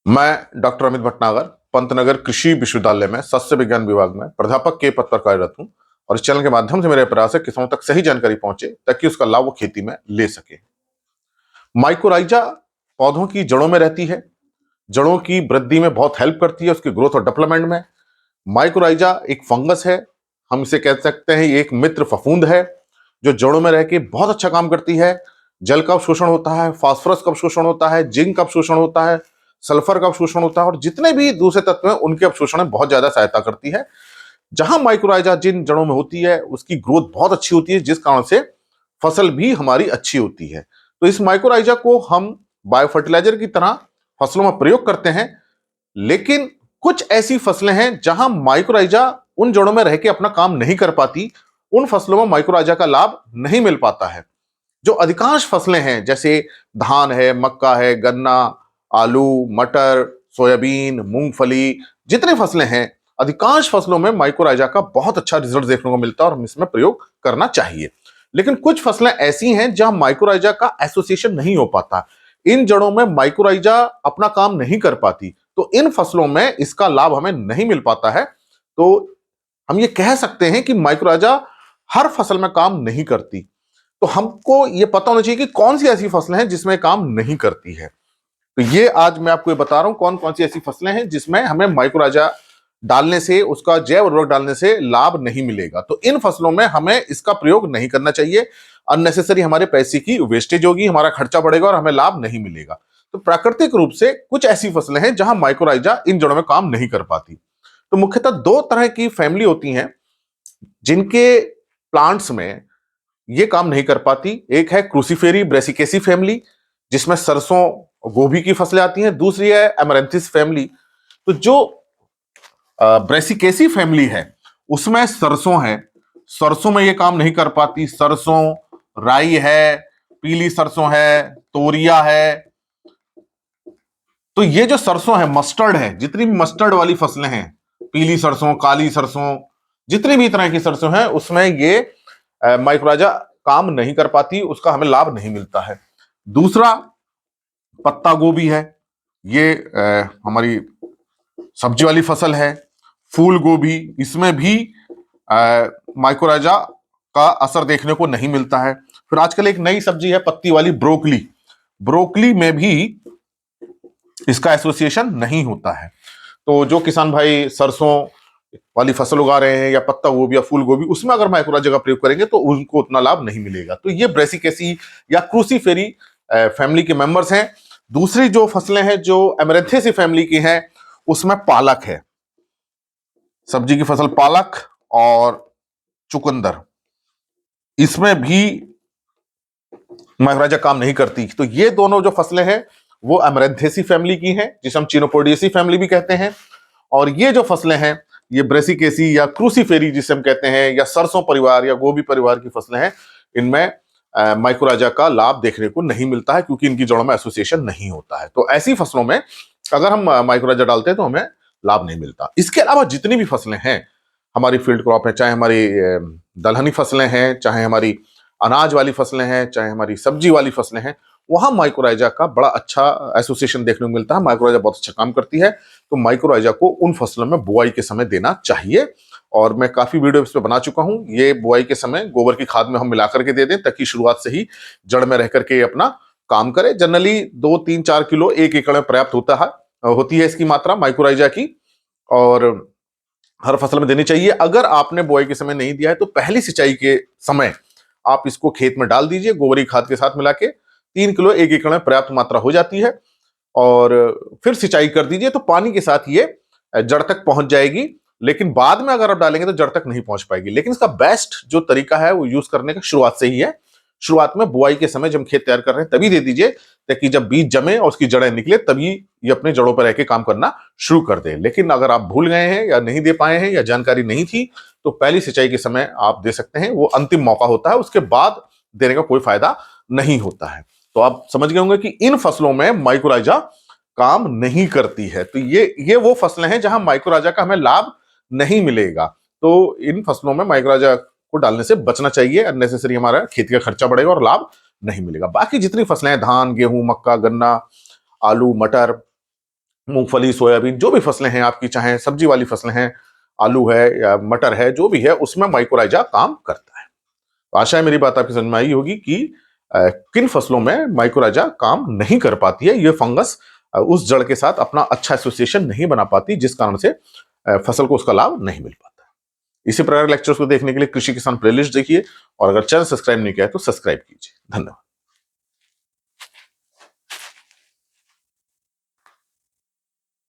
मैं डॉक्टर अमित भटनागर पंतनगर कृषि विश्वविद्यालय में सस्य विज्ञान विभाग में प्राध्यापक के पद पर कार्यरत हूं और इस चैनल के माध्यम से मेरे प्रयास है किसानों तक सही जानकारी पहुंचे ताकि उसका लाभ वो खेती में ले सके। माइकोराइजा पौधों की जड़ों में रहती है, जड़ों की वृद्धि में बहुत हेल्प करती है, उसकी ग्रोथ और डेवलपमेंट में। माइकोराइजा एक फंगस है, हम इसे कह सकते हैं ये एक मित्र फफूंद है जो जड़ों में रह के बहुत अच्छा काम करती है। जल का अवशोषण होता है, फास्फोरस का अवशोषण होता है, जिंक का अवशोषण होता है, सल्फर का अवशोषण होता है और जितने भी दूसरे तत्व हैं उनके अवशोषण में बहुत ज्यादा सहायता करती है। जहां माइक्रोराइजा जिन जड़ों में होती है उसकी ग्रोथ बहुत अच्छी होती है, जिस कारण से फसल भी हमारी अच्छी होती है। तो इस माइक्रोराइजा को हम बायो फर्टिलाइजर की तरह फसलों में प्रयोग करते हैं, लेकिन कुछ ऐसी फसलें हैं जहां माइक्रोराइजा उन जड़ों में रह के अपना काम नहीं कर पाती, उन फसलों में माइक्रोराइजा का लाभ नहीं मिल पाता है। जो अधिकांश फसलें हैं जैसे धान है, मक्का है, गन्ना, आलू, मटर, सोयाबीन, मूंगफली, जितनी फसलें हैं अधिकांश फसलों में माइक्रोराइजा का बहुत अच्छा रिजल्ट देखने को मिलता है और हम इसमें प्रयोग करना चाहिए। लेकिन कुछ फसलें ऐसी हैं जहां माइक्रोराइजा का एसोसिएशन नहीं हो पाता, इन जड़ों में माइक्रोराइजा अपना काम नहीं कर पाती, तो इन फसलों में इसका लाभ हमें नहीं मिल पाता है। तो हम ये कह सकते हैं कि माइक्रोराइजा हर फसल में काम नहीं करती। तो हमको ये पता होना चाहिए कि कौन सी ऐसी फसलें हैं जिसमें काम नहीं करती है। तो ये आज मैं आपको ये बता रहा हूं कौन कौन सी ऐसी फसलें हैं जिसमें हमें माइक्रोराइजा डालने से, उसका जैव उर्वरक डालने से लाभ नहीं मिलेगा। तो इन फसलों में हमें इसका प्रयोग नहीं करना चाहिए, अननेसेसरी हमारे पैसे की वेस्टेज होगी, हमारा खर्चा बढ़ेगा और हमें लाभ नहीं मिलेगा। तो प्राकृतिक रूप से कुछ ऐसी फसलें हैं जहां माइक्रोराइजा इन जड़ों में काम नहीं कर पाती। तो मुख्यतः दो तरह की फैमिली होती हैं जिनके प्लांट्स में ये काम नहीं कर पाती। एक है क्रूसीफेरी ब्रेसिकेसी फैमिली जिसमें सरसों गोभी की फसलें आती हैं, दूसरी है एमरैंथिस फैमिली। तो जो ब्रेसिकेसी फैमिली है उसमें सरसों है, सरसों में ये काम नहीं कर पाती। सरसों, राई है, पीली सरसों है, तोरिया है। तो ये जो सरसों है, मस्टर्ड है, जितनी भी मस्टर्ड वाली फसलें हैं, पीली सरसों, काली सरसों, जितनी भी तरह की सरसों है उसमें ये माइक्रोराइजा काम नहीं कर पाती, उसका हमें लाभ नहीं मिलता है। दूसरा पत्ता गोभी है, ये हमारी सब्जी वाली फसल है। फूल गोभी, इसमें भी माइक्रोराइजा का असर देखने को नहीं मिलता है। फिर आजकल एक नई सब्जी है पत्ती वाली ब्रोकली, ब्रोकली में भी इसका एसोसिएशन नहीं होता है। तो जो किसान भाई सरसों वाली फसल उगा रहे हैं या पत्ता गोभी या फूल गोभी, उसमें अगर माइक्रोराइजा का प्रयोग करेंगे तो उनको उतना लाभ नहीं मिलेगा। तो ये ब्रेसिकेसी या क्रूसीफेरी फैमिली के मेंबर्स हैं। दूसरी जो फसलें हैं जो एमरेंथेसी फैमिली की हैं उसमें पालक है, सब्जी की फसल पालक और चुकंदर, इसमें भी माइक्रोराइजा काम नहीं करती। तो ये दोनों जो फसलें हैं वो एमरेंथेसी फैमिली की हैं जिसे हम चिनोपोडिएसी फैमिली भी कहते हैं। और ये जो फसलें हैं ये ब्रेसिकेसी या क्रूसीफेरी जिसे हम कहते हैं, या सरसों परिवार या गोभी परिवार की फसलें हैं, इनमें माइक्रोराइजा का लाभ देखने को नहीं मिलता है क्योंकि इनकी जड़ों में एसोसिएशन नहीं होता है। तो ऐसी फसलों में अगर हम माइक्रोराइजा डालते हैं तो हमें लाभ नहीं मिलता। इसके अलावा जितनी भी फसलें हैं हमारी फील्ड क्रॉप है, चाहे हमारी दलहनी फसलें हैं, चाहे हमारी अनाज वाली फसलें हैं, चाहे हमारी सब्जी वाली फसलें हैं, वहां माइक्रोराइजा का बड़ा अच्छा एसोसिएशन देखने को मिलता है। माइक्रोराइजा बहुत अच्छा काम करती है। तो माइक्रोराइजा को उन फसलों में बुआई के समय देना चाहिए और मैं काफी वीडियो इस पे बना चुका हूं। ये बुआई के समय गोबर की खाद में हम मिला करके दे दें ताकि शुरुआत से ही जड़ में रह करके अपना काम करे। जनरली 2-3-4 किलो 1 एकड़ में पर्याप्त होती है इसकी मात्रा माइक्रोराइजा की, और हर फसल में देनी चाहिए। अगर आपने बुआई के समय नहीं दिया है तो पहली सिंचाई के समय आप इसको खेत में डाल दीजिए गोबरी खाद के साथ मिला के। 3 किलो 1 एकड़ में पर्याप्त मात्रा हो जाती है और फिर सिंचाई कर दीजिए तो पानी के साथ ये जड़ तक पहुंच जाएगी। लेकिन बाद में अगर आप डालेंगे तो जड़ तक नहीं पहुंच पाएगी। लेकिन इसका बेस्ट जो तरीका है वो यूज करने का शुरुआत से ही है। शुरुआत में बुआई के समय जब हम खेत तैयार कर रहे हैं तभी दे दीजिए ताकि जब बीज जमे और उसकी जड़ें निकले तभी ये अपने जड़ों पर रह के काम करना शुरू कर दे। लेकिन अगर आप भूल गए हैं या नहीं दे पाए हैं या जानकारी नहीं थी तो पहली सिंचाई के समय आप दे सकते हैं, वो अंतिम मौका होता है, उसके बाद देने का कोई फायदा नहीं होता है। तो आप समझ गए होंगे कि इन फसलों में माइक्रोराइजा काम नहीं करती है। तो ये वो फसलें हैं जहां माइक्रोराइजा का हमें लाभ नहीं मिलेगा। तो इन फसलों में माइक्रोराइजा को डालने से बचना चाहिए, अननेसेसरी हमारा खेती का खर्चा बढ़ेगा और लाभ नहीं मिलेगा। बाकी जितनी फसलें हैं धान, गेहूं, मक्का, गन्ना, आलू, मटर, मूंगफली, सोयाबीन, जो भी फसलें हैं आपकी, चाहे सब्जी वाली फसलें हैं, आलू है या मटर है, जो भी है, उसमें माइकोराइजा काम करता है। तो आशा है मेरी बात आपकी समझ में आई होगी कि किन फसलों में माइकोराइजा काम नहीं कर पाती है। ये फंगस उस जड़ के साथ अपना अच्छा एसोसिएशन नहीं बना पाती, जिस कारण से फसल को उसका लाभ नहीं मिल पाता। इसी प्रकार लेक्चर्स को देखने के लिए कृषि किसान प्लेलिस्ट देखिए, और अगर चैनल सब्सक्राइब नहीं किया है तो सब्सक्राइब कीजिए। धन्यवाद।